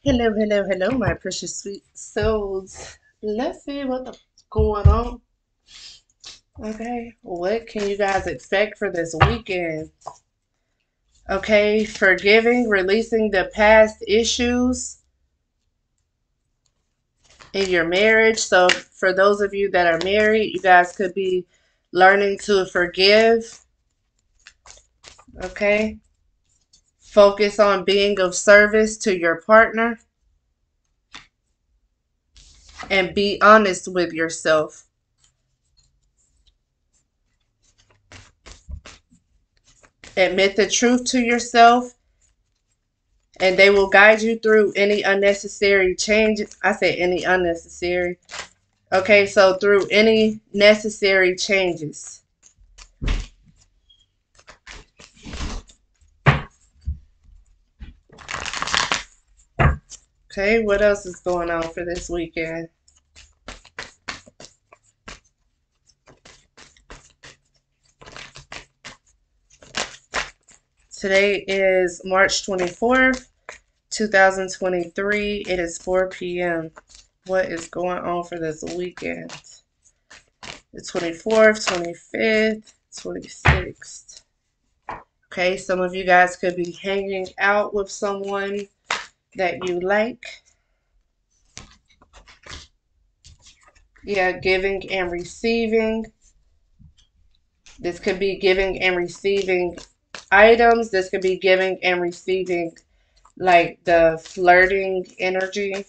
Hello, hello, hello, my precious sweet souls. Let's see what's going on. Okay, what can you guys expect for this weekend? Okay, forgiving, releasing the past issues in your marriage. So, for those of you that are married, you guys could be learning to forgive. Okay, focus on being of service to your partner and be honest with yourself. Admit the truth to yourself and they will guide you through any unnecessary change. I say any unnecessary. Okay, so through any necessary changes. Okay, what else is going on for this weekend? Today is March 24th, 2023. It is 4 p.m. What is going on for this weekend? The 24th, 25th, 26th. Okay, some of you guys could be hanging out with someone that you like. Yeah, giving and receiving. This could be giving and receiving items. This could be giving and receiving like the flirting energy.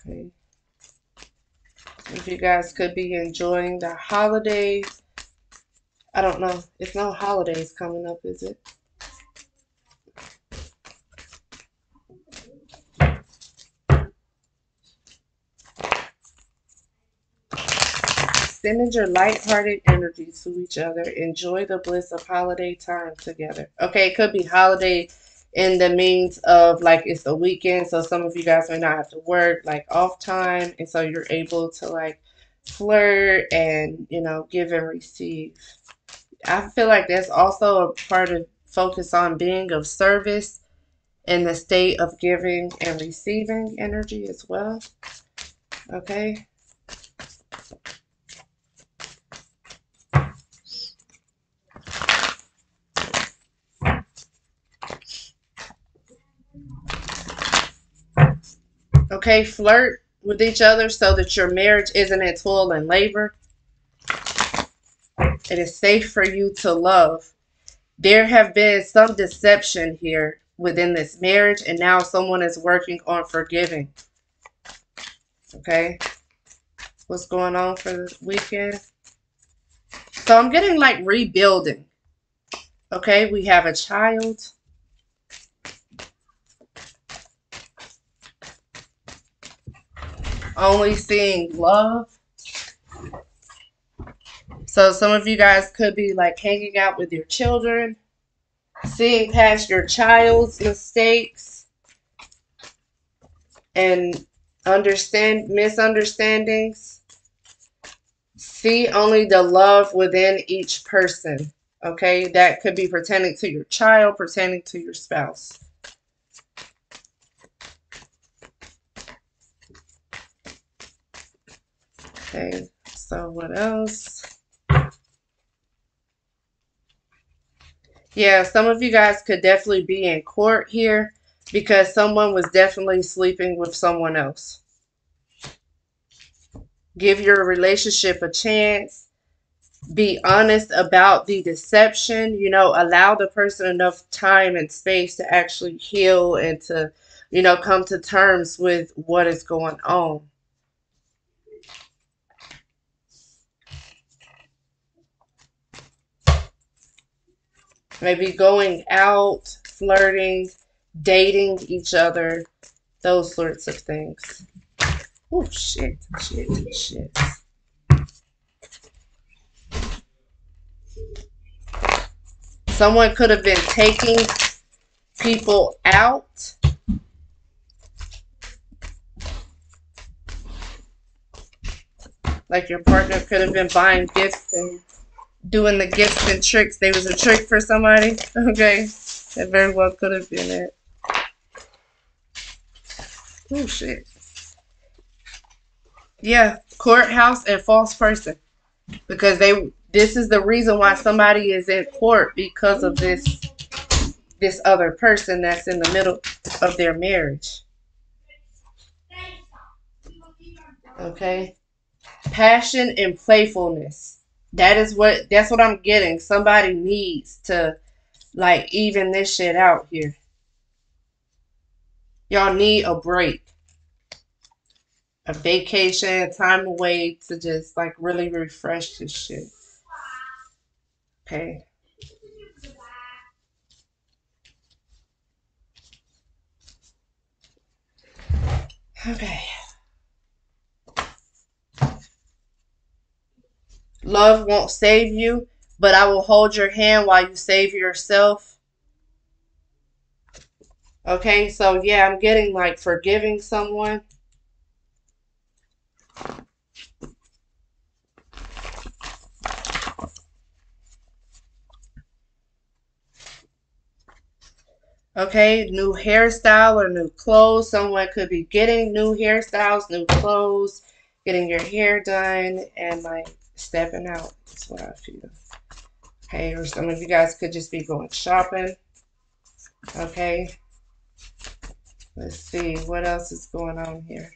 Okay. If you guys could be enjoying the holidays. I don't know. It's no holidays coming up, is it? Sending your lighthearted energy to each other. Enjoy the bliss of holiday time together. Okay, it could be holiday in the means of like it's the weekend, so some of you guys may not have to work, like off time, and so you're able to like flirt and give and receive. I feel like that's also a part of focus on being of service in the state of giving and receiving energy as well. Okay. Okay, flirt with each other so that your marriage isn't a toil and labor. It is safe for you to love. There have been some deception here within this marriage, and now someone is working on forgiving. Okay, what's going on for the weekend? So I'm getting like rebuilding. Okay, we have a child. Only seeing love. So some of you guys could be like hanging out with your children, seeing past your child's mistakes and understand misunderstandings. See only the love within each person. Okay, that could be pertaining to your child, pertaining to your spouse. Okay, so what else? Yeah, some of you guys could definitely be in court here because someone was definitely sleeping with someone else. Give your relationship a chance. Be honest about the deception. Allow the person enough time and space to actually heal and to, come to terms with what is going on. Maybe going out, flirting, dating each other, those sorts of things. Oh, shit, shit, shit. Someone could have been taking people out. Like your partner could have been buying gifts and doing the gifts and tricks. They was a trick for somebody. Okay. That very well could have been it. Oh, shit. Yeah. Courthouse and false person. Because this is the reason why somebody is in court, because of this other person that's in the middle of their marriage. Okay. Passion and playfulness. That's what I'm getting. Somebody needs to like even this shit out here. Y'all need a break. A vacation, time away to just like really refresh this shit. Okay. Okay. Love won't save you, but I will hold your hand while you save yourself. Okay, so yeah, I'm getting like forgiving someone. Okay, new hairstyle or new clothes. Someone could be getting new hairstyles, new clothes, getting your hair done, and like stepping out. That's what I feel. Okay, or some of you guys could just be going shopping. Okay, let's see what else is going on here.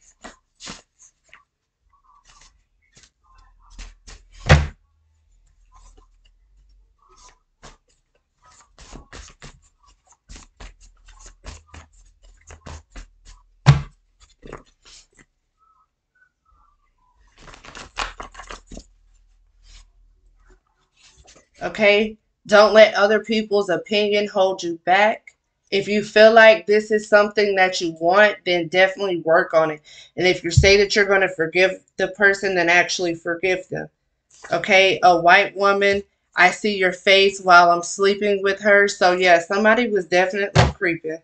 Okay, don't let other people's opinion hold you back. If you feel like this is something that you want, then definitely work on it. And if you say that you're going to forgive the person, then actually forgive them. Okay, a white woman, I see your face while I'm sleeping with her. So yeah, somebody was definitely creeping.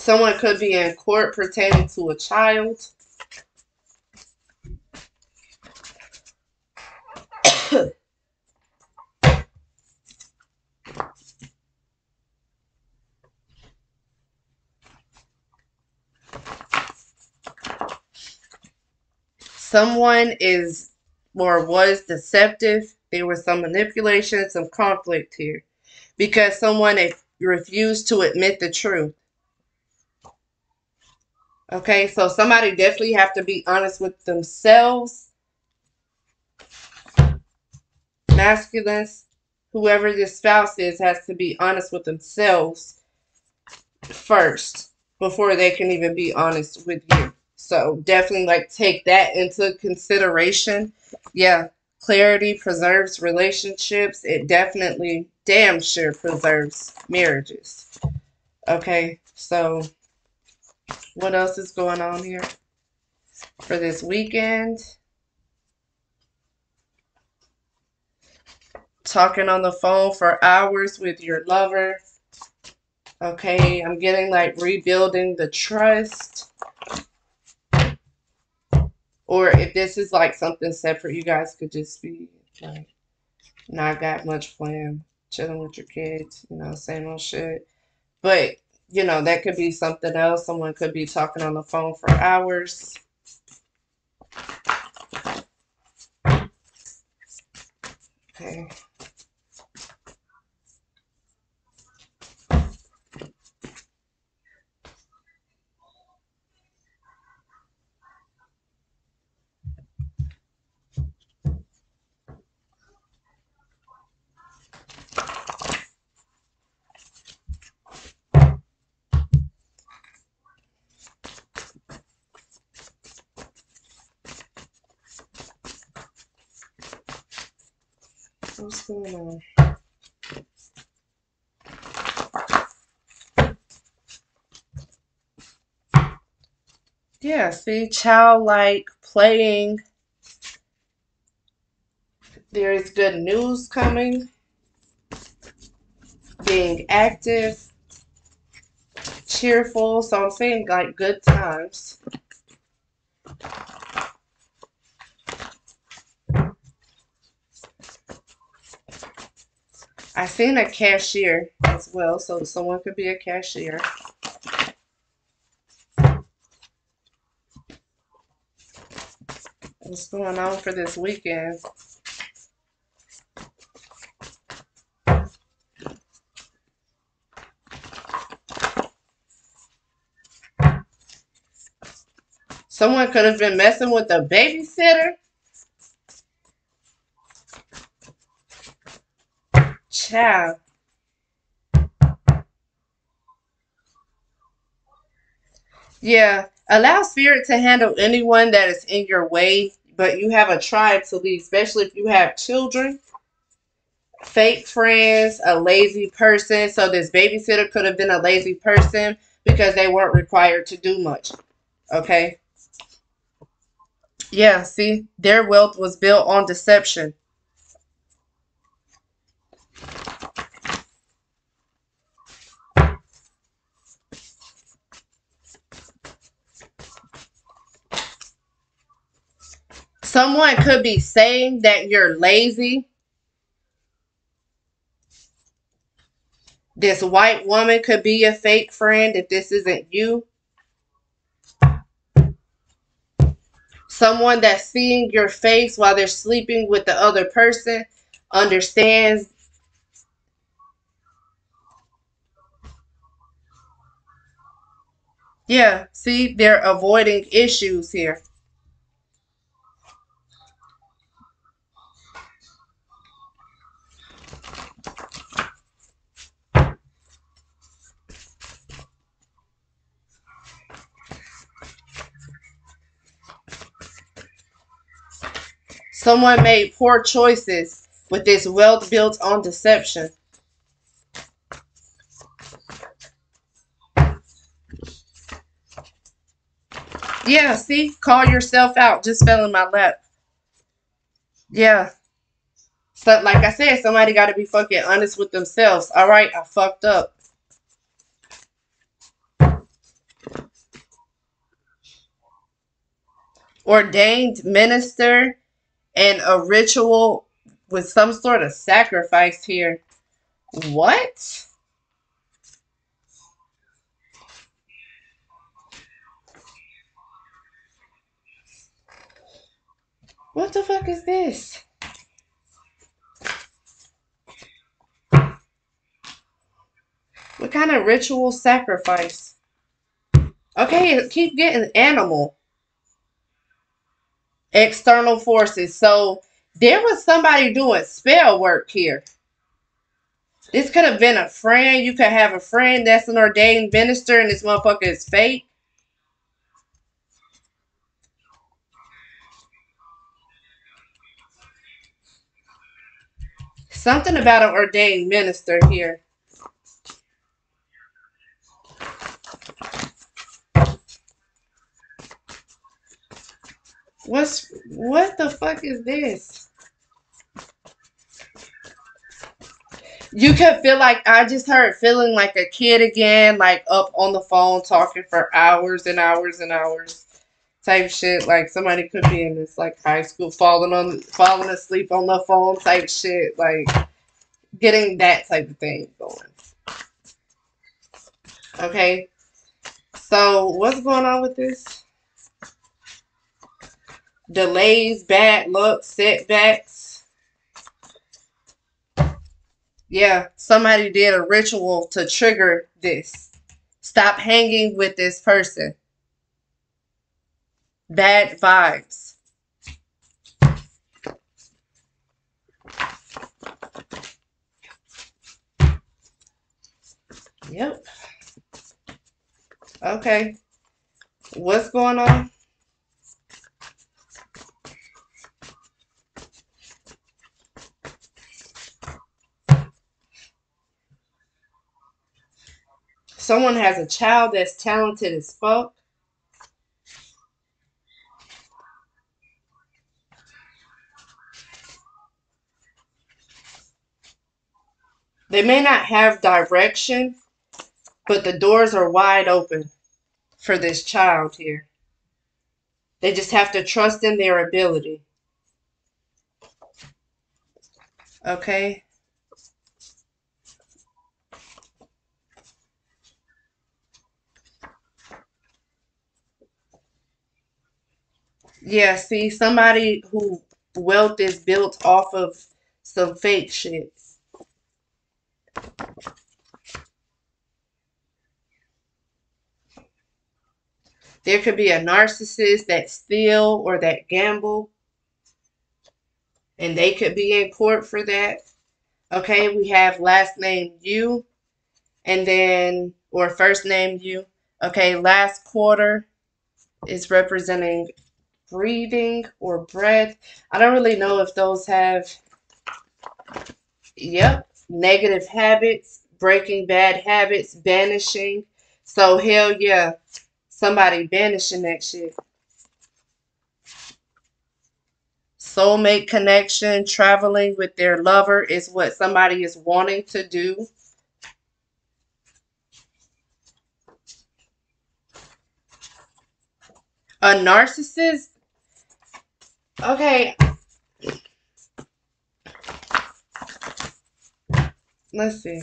Someone could be in court pertaining to a child. Someone is or was deceptive. There was some manipulation, some conflict here because someone refused to admit the truth. Okay, so somebody definitely have to be honest with themselves. Masculines, whoever this spouse is, has to be honest with themselves first before they can even be honest with you. So definitely like take that into consideration. Yeah, clarity preserves relationships. It definitely damn sure preserves marriages. Okay, so what else is going on here for this weekend? Talking on the phone for hours with your lover. Okay, I'm getting like rebuilding the trust. Or if this is like something separate, you guys could just be like, not got much plan, chilling with your kids, same old shit. But, that could be something else. Someone could be talking on the phone for hours. Okay. What's going on? Yeah, see, childlike, playing. There is good news coming. Being active, cheerful. So I'm saying like good times. I seen a cashier as well, so someone could be a cashier. What's going on for this weekend? Someone could have been messing with a babysitter. Child. Yeah. Allow spirit to handle anyone that is in your way, but you have a tribe to lead, especially if you have children, fake friends, a lazy person. So this babysitter could have been a lazy person because they weren't required to do much. Okay. Yeah, see, their wealth was built on deception. Someone could be saying that you're lazy. This white woman could be a fake friend if this isn't you. Someone that's seeing your face while they're sleeping with the other person understands. Yeah, see, they're avoiding issues here. Someone made poor choices with this wealth built on deception. Yeah, see, call yourself out. Just fell in my lap. Yeah. So, like I said, somebody got to be fucking honest with themselves. All right, I fucked up. Ordained minister and a ritual with some sort of sacrifice here. What? What the fuck is this? What kind of ritual sacrifice? Okay, keep getting animal. External forces. So there was somebody doing spell work here. This could have been a friend. You could have a friend that's an ordained minister and this motherfucker is fake. Something about an ordained minister here. What the fuck is this? You could feel like I just heard feeling like a kid again, like up on the phone talking for hours and hours and hours. Type shit. Like somebody could be in this like high school falling asleep on the phone type shit. Like getting that type of thing going. Okay. So what's going on with this? Delays, bad luck, setbacks. Yeah, somebody did a ritual to trigger this. Stop hanging with this person. Bad vibes. Yep. Okay. What's going on? Someone has a child that's talented as fuck. They may not have direction, but the doors are wide open for this child here. They just have to trust in their ability. Okay? Yeah, see, somebody who wealth is built off of some fake shit. There could be a narcissist that steal or that gamble, and they could be in court for that. Okay, we have last name you, and then, or first name you. Okay, last quarter is representing breathing or breath. I don't really know if those have, yep, negative habits, breaking bad habits, banishing. So, hell yeah, somebody banishing that shit. Soulmate connection, traveling with their lover is what somebody is wanting to do. A narcissist, okay, let's see.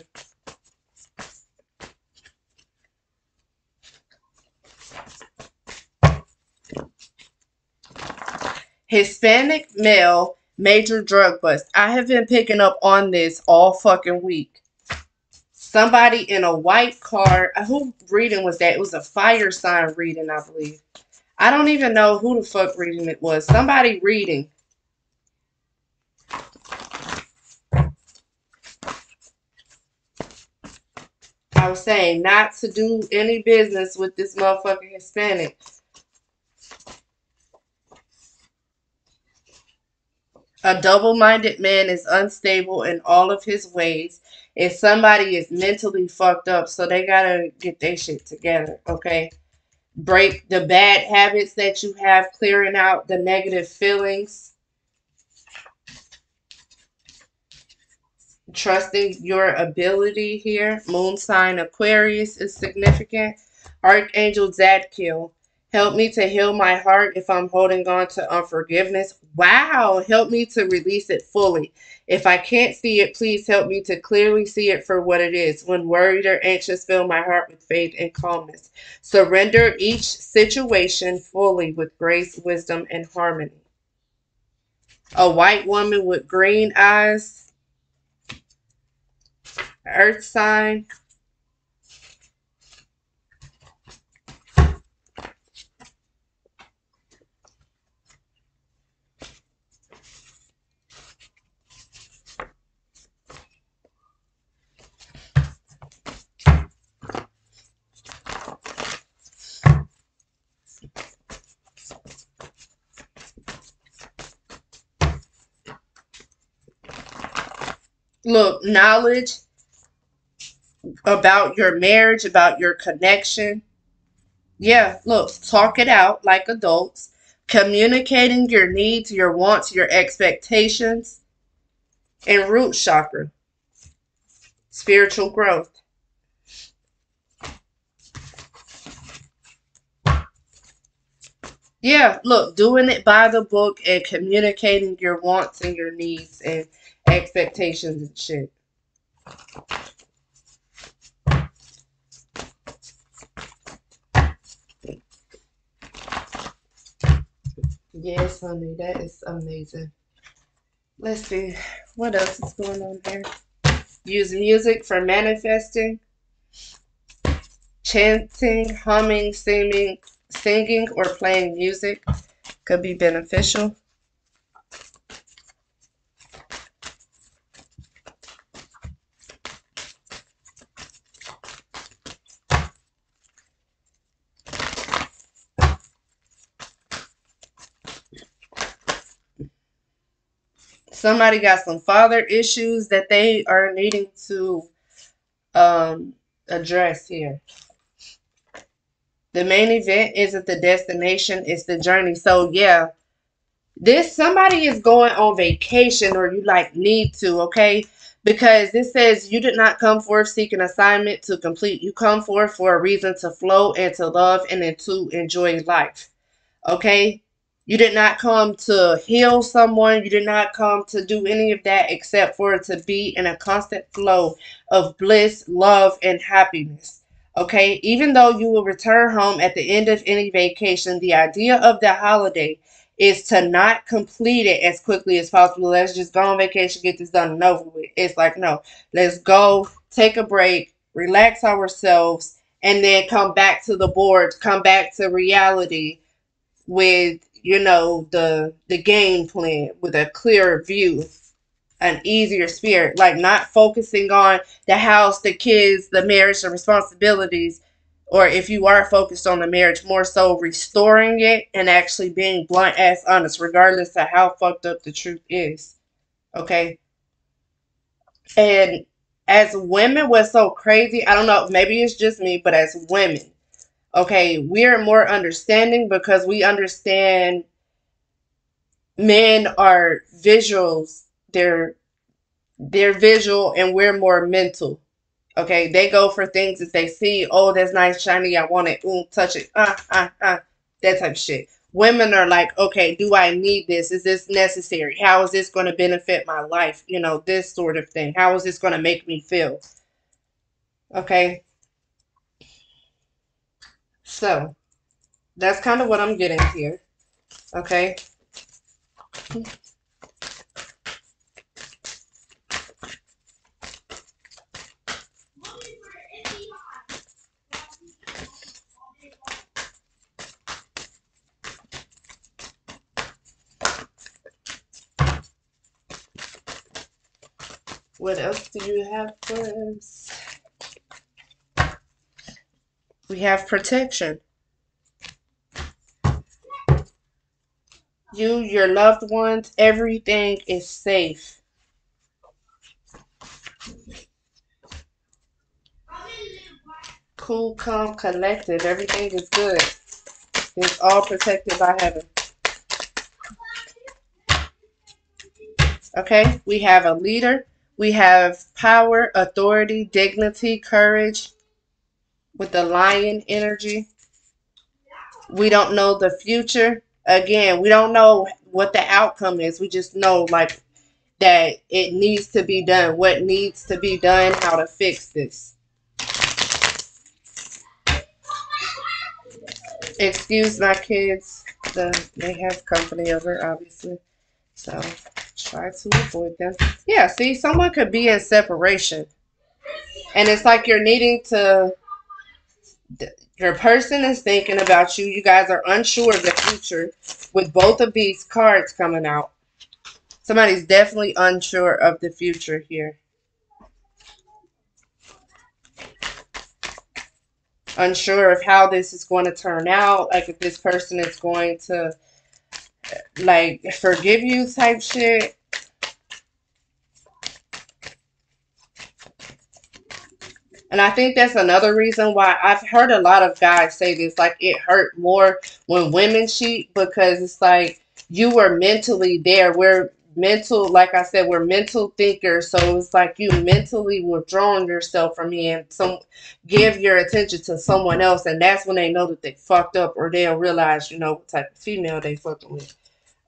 Hispanic male, major drug bust. I have been picking up on this all fucking week. Somebody in a white car. Who reading was that? It was a fire sign reading, I believe. I don't even know who the fuck reading it was. Somebody reading. I was saying not to do any business with this motherfucking Hispanic. A double-minded man is unstable in all of his ways. If somebody is mentally fucked up, so they gotta get their shit together, okay? Break the bad habits that you have, clearing out the negative feelings, trusting your ability here. Moon sign Aquarius is significant. Archangel Zadkiel, help me to heal my heart if I'm holding on to unforgiveness. Wow, help me to release it fully. If I can't see it, please help me to clearly see it for what it is. When worried or anxious, fill my heart with faith and calmness. Surrender each situation fully with grace, wisdom, and harmony. A white woman with green eyes, earth sign. Look, knowledge about your marriage, about your connection. Yeah, look, talk it out like adults. Communicating your needs, your wants, your expectations, and root chakra, spiritual growth. Yeah, look, doing it by the book and communicating your wants and your needs and expectations and shit. Yes, honey, that is amazing. Let's see, what else is going on here? Use music for manifesting, chanting, humming, singing, or playing music could be beneficial. Somebody got some father issues that they are needing to address here. The main event isn't the destination, it's the journey. So yeah, this somebody is going on vacation or you like need to, okay? Because this says you did not come forth seeking assignment to complete. You come forth for a reason to flow and to love and then to enjoy life. Okay? You did not come to heal someone. You did not come to do any of that except for it to be in a constant flow of bliss, love, and happiness. Okay? Even though you will return home at the end of any vacation, the idea of the holiday is to not complete it as quickly as possible. Let's just go on vacation, get this done and over with. It's like, no, let's go, take a break, relax ourselves, and then come back to the board, come back to reality with the game plan with a clearer view, an easier spirit, like not focusing on the house, the kids, the marriage, the responsibilities, or if you are focused on the marriage, more so restoring it and actually being blunt as honest, regardless of how fucked up the truth is. Okay. And as women, what's so crazy, I don't know, maybe it's just me, but as women, okay, we are more understanding because we understand men are visuals. They're visual and we're more mental. Okay, they go for things that they see. Oh, that's nice, shiny. I want it. Ooh, touch it. That type of shit. Women are like, okay, do I need this? Is this necessary? How is this going to benefit my life? This sort of thing. How is this going to make me feel? Okay, so that's kind of what I'm getting here. Okay, what else do you have for us? We have protection. You, your loved ones, everything is safe. Cool, calm, collected. Everything is good. It's all protected by heaven. Okay? We have a leader. We have power, authority, dignity, courage with the lion energy. We don't know the future. Again, we don't know what the outcome is. We just know, like, that it needs to be done. What needs to be done, how to fix this. Excuse my kids. They have company over, obviously. So try to avoid them. Yeah, see, someone could be in separation. And it's like you're needing to, your person is thinking about you. You guys are unsure of the future with both of these cards coming out. Somebody's definitely unsure of the future here. Unsure of how this is going to turn out. Like if this person is going to like forgive you type shit. And I think that's another reason why I've heard a lot of guys say this, like it hurt more when women cheat because it's like you were mentally there. We're mental, like I said, we're mental thinkers. So it's like you mentally withdrawing yourself from me and give your attention to someone else. And that's when they know that they fucked up or they'll realize, what type of female they fucking with.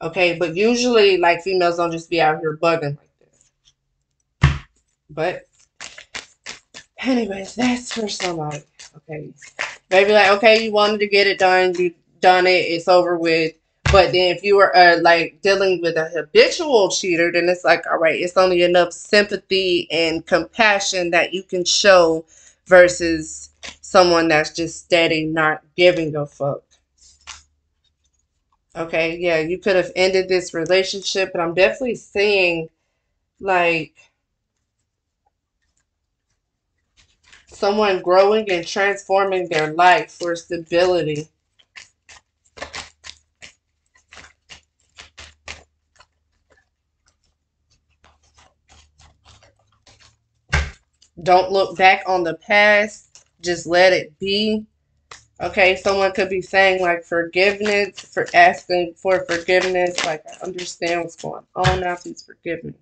Okay, but usually like females don't just be out here bugging like this. But anyways, that's for somebody. Okay. Maybe like, okay, you wanted to get it done, you done it, it's over with. But then if you were like dealing with a habitual cheater, then it's like, all right, it's only enough sympathy and compassion that you can show versus someone that's just steady not giving a fuck. Okay, yeah, you could have ended this relationship, but I'm definitely seeing like someone growing and transforming their life for stability. Don't look back on the past. Just let it be. Okay, someone could be saying like forgiveness, for asking for forgiveness. Like, I understand what's going on now. Please forgive me.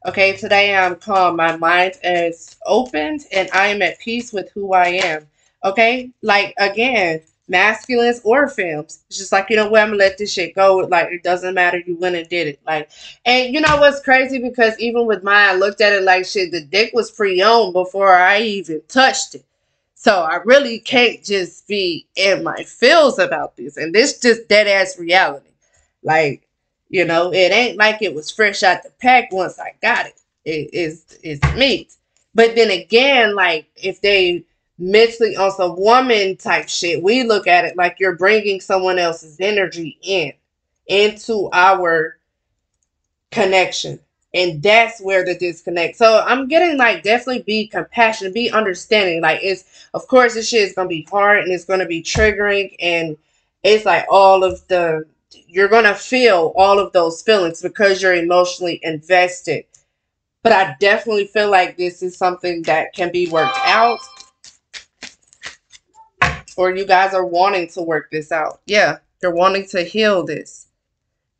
Okay, today I'm calm. My mind is opened and I am at peace with who I am. Okay, like again, masculines or femmes. It's just like, you know what, I'm gonna let this shit go. Like, it doesn't matter. You went and did it. Like, and you know what's crazy? Because even with mine, I looked at it like shit, the dick was pre-owned before I even touched it. So I really can't just be in my feels about this. And this just dead ass reality. Like, you know, it ain't like it was fresh out the pack once I got it. It's meat. But then again, like if they mentally on some woman type shit, we look at it like you're bringing someone else's energy into our connection. And that's where the disconnect. So I'm getting like definitely be compassionate, be understanding. Like it's of course this shit is gonna be hard and it's gonna be triggering and it's like all of the you're gonna feel all of those feelings because you're emotionally invested. But I definitely feel like this is something that can be worked out. Or you guys are wanting to work this out. Yeah, you're wanting to heal this.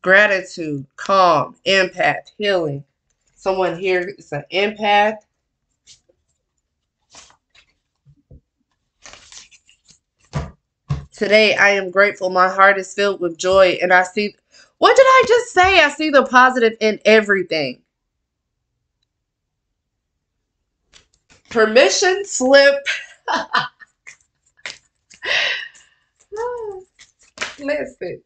Gratitude, calm, empath, healing. Someone here is an empath. Today, I am grateful. My heart is filled with joy. And I see, what did I just say? I see the positive in everything. Permission slip. Listen.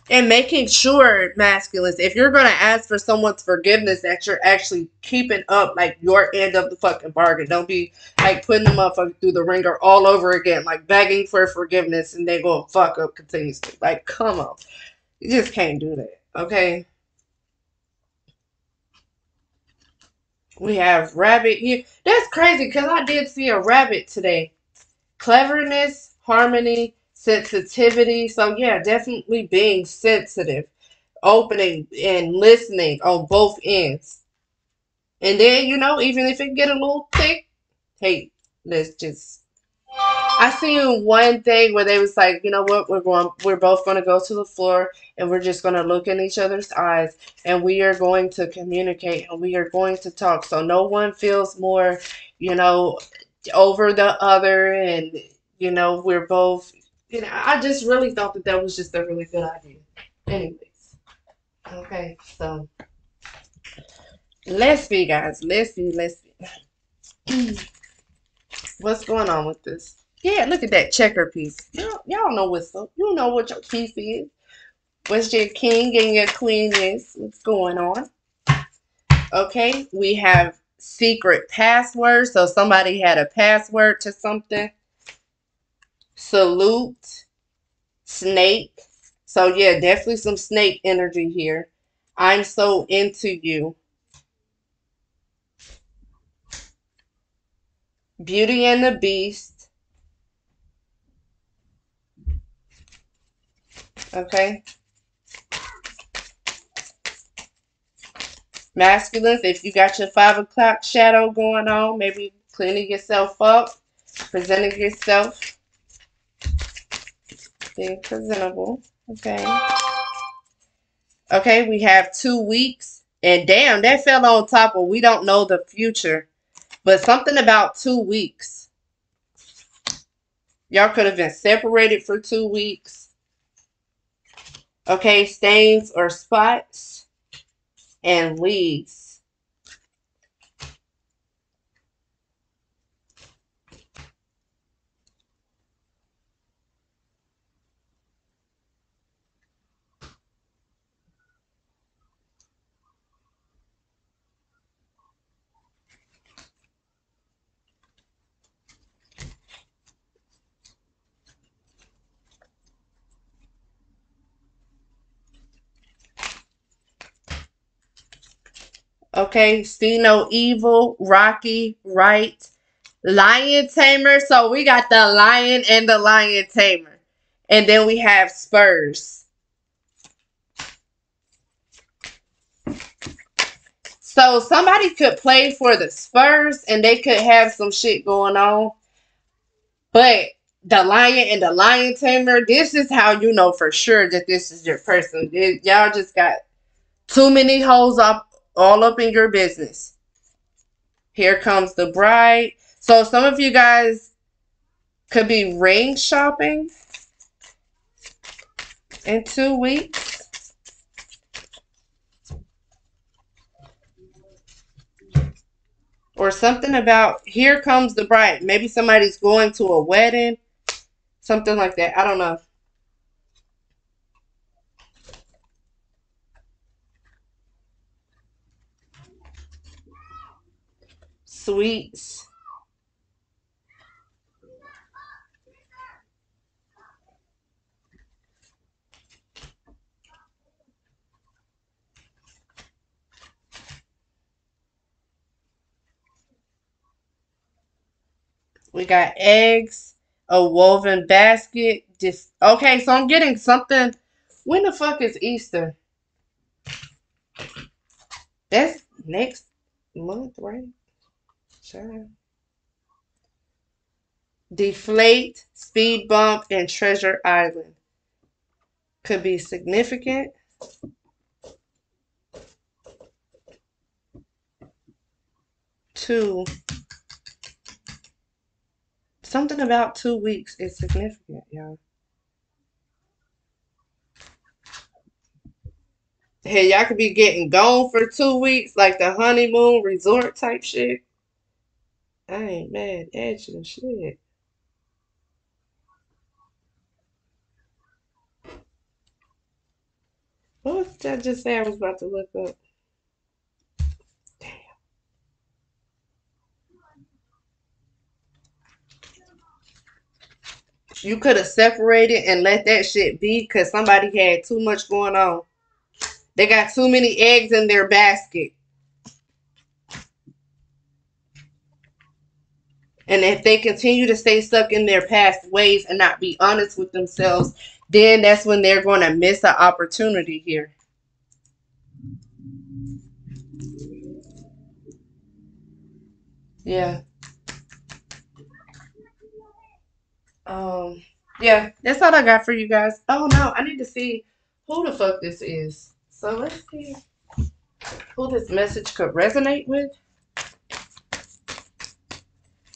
And making sure, masculines, if you're going to ask for someone's forgiveness, that you're actually keeping up, like, your end of the fucking bargain. Don't be, like, putting them up through the ringer all over again, like, begging for forgiveness, and they going to fuck up continuously. Like, come on. You just can't do that, okay? We have rabbit here. That's crazy, because I did see a rabbit today. Cleverness, harmony, sensitivity. So, yeah, definitely being sensitive. Opening and listening on both ends. And then, you know, even if it get a little thick, hey, let's just I seen one thing where they was like, you know what, we're both gonna go to the floor and we're just gonna look in each other's eyes and we are going to communicate and we are going to talk. So no one feels more, you know, over the other and you know, we're both I just really thought that that was just a really good idea. Anyways. Okay, so let's be, guys. Let's be. What's going on with this? Yeah, look at that checker piece. Y'all know what's up. You know what your piece is. What's your king and your queen is. What's going on? Okay, we have secret passwords. So somebody had a password to something. Salute. Snake. So yeah, definitely some snake energy here. I'm so into you. Beauty and the Beast. Okay. Masculines, if you got your 5 o'clock shadow going on, maybe cleaning yourself up, presenting yourself, being presentable. Okay. Okay, we have 2 weeks. And damn, that fell on top of we don't know the future. But something about 2 weeks. Y'all could have been separated for 2 weeks. Okay, stains or spots. And leads. Okay, see no evil, Rocky, right, lion tamer. So we got the lion and the lion tamer. And then we have Spurs. So somebody could play for the Spurs and they could have some shit going on. But the lion and the lion tamer, this is how you know for sure that this is your person. Y'all just got too many hoes up all up in your business. Here comes the bride. So some of you guys could be ring shopping in 2 weeks. Or something about here comes the bride. Maybe somebody's going to a wedding. Something like that. I don't know. Sweets. We got eggs, a woven basket. Just okay, so I'm getting something. When the fuck is Easter? That's next month, right? Sure. Deflate, speed bump, and Treasure Island could be significant. Two, something about 2 weeks is significant, y'all. Hey, y'all could be getting gone for 2 weeks, like the honeymoon resort type shit. I ain't mad at you, shit. What was that just say I was about to look up? You could have separated and let that shit be because somebody had too much going on. They got too many eggs in their basket. And if they continue to stay stuck in their past ways and not be honest with themselves, then that's when they're going to miss an opportunity here. Yeah. Um. Yeah, that's all I got for you guys. Oh no, I need to see who the fuck this is. So let's see who this message could resonate with.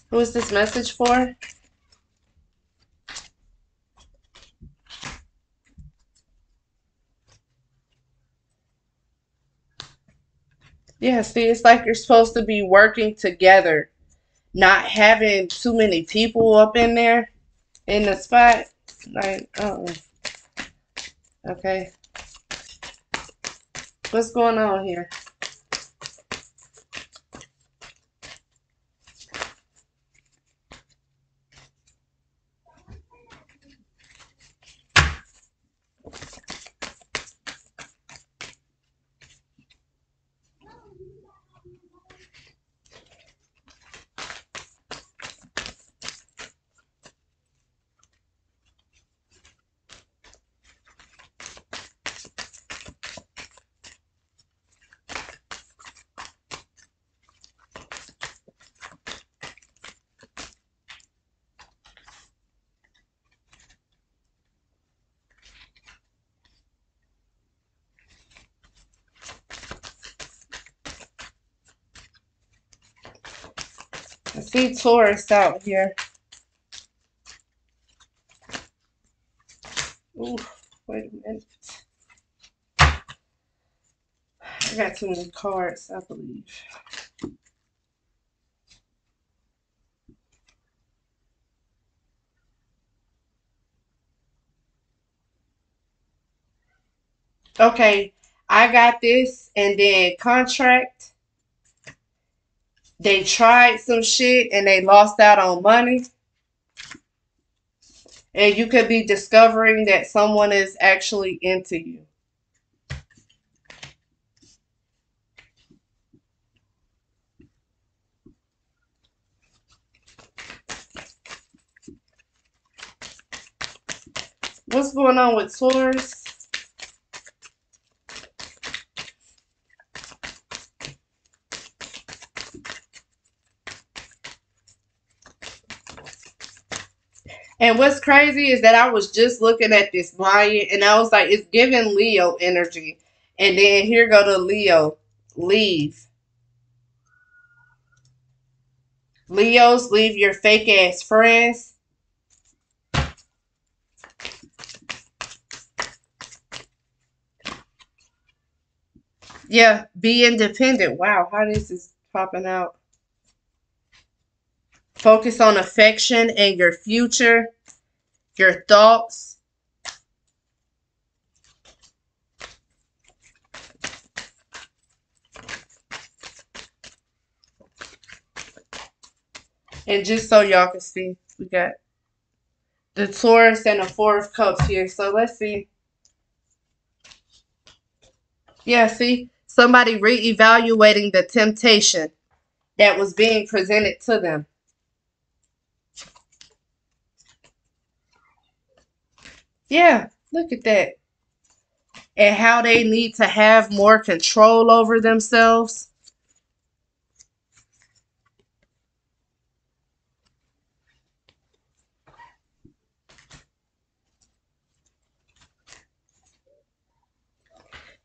Who is this message for? Yeah, see, it's like you're supposed to be working together, not having too many people up in there in the spot. Like, okay. What's going on here? I see Taurus out here. Ooh, wait a minute. I got too many cards, I believe. Okay, I got this, and then contract. They tried some shit and they lost out on money. And you could be discovering that someone is actually into you. What's going on with Taurus? And what's crazy is that I was just looking at this Maya and I was like, it's giving Leo energy. And then here go to Leo. Leave. Leos, leave your fake ass friends. Yeah, be independent. Wow, how this is popping out. Focus on affection and your future, your thoughts. And just so y'all can see, we got the Taurus and the Four of Cups here. So let's see. Yeah, see? Somebody reevaluating the temptation that was being presented to them. Yeah, look at that. And how they need to have more control over themselves.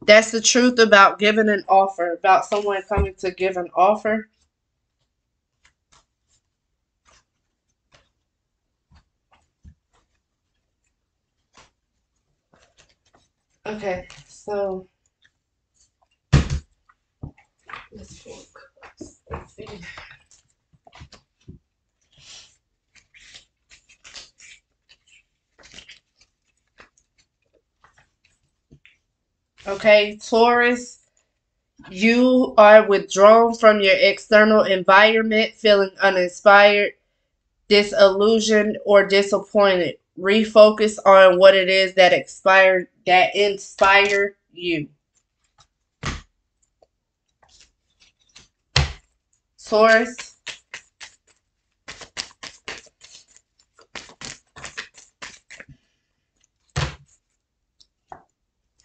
That's the truth about giving an offer, about someone coming to give an offer. Okay, so let's see. Okay, Taurus, you are withdrawn from your external environment, feeling uninspired, disillusioned, or disappointed. Refocus on what it is that inspired you. Taurus.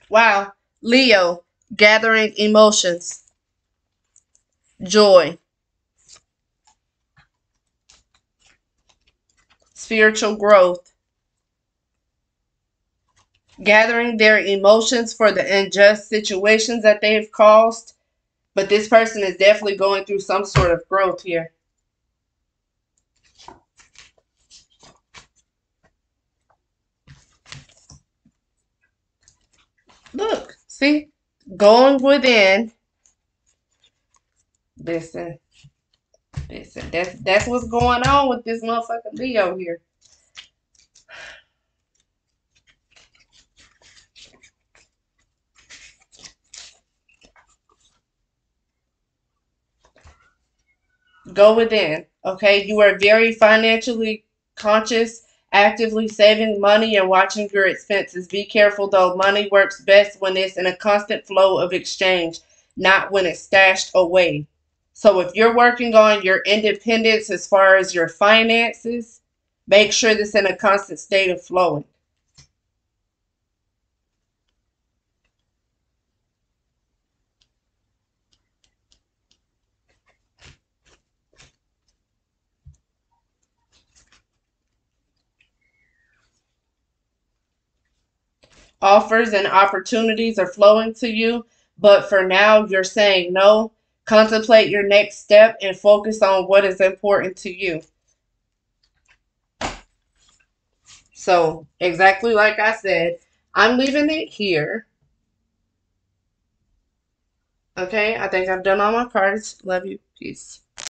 Wow. Leo, gathering emotions, joy, spiritual growth, gathering their emotions for the unjust situations that they've caused. But this person is definitely going through some sort of growth here. Look, see? Going within. Listen, listen. That's what's going on with this motherfucking Leo here. Go within. Okay, you are very financially conscious, actively saving money and watching your expenses. Be careful though, money works best when it's in a constant flow of exchange, not when it's stashed away. So if you're working on your independence as far as your finances, make sure that's in a constant state of flowing. Offers and opportunities are flowing to you, but for now you're saying no. Contemplate your next step and focus on what is important to you. So, exactly like I said, I'm leaving it here. Okay, I think I've done all my cards. Love you. Peace.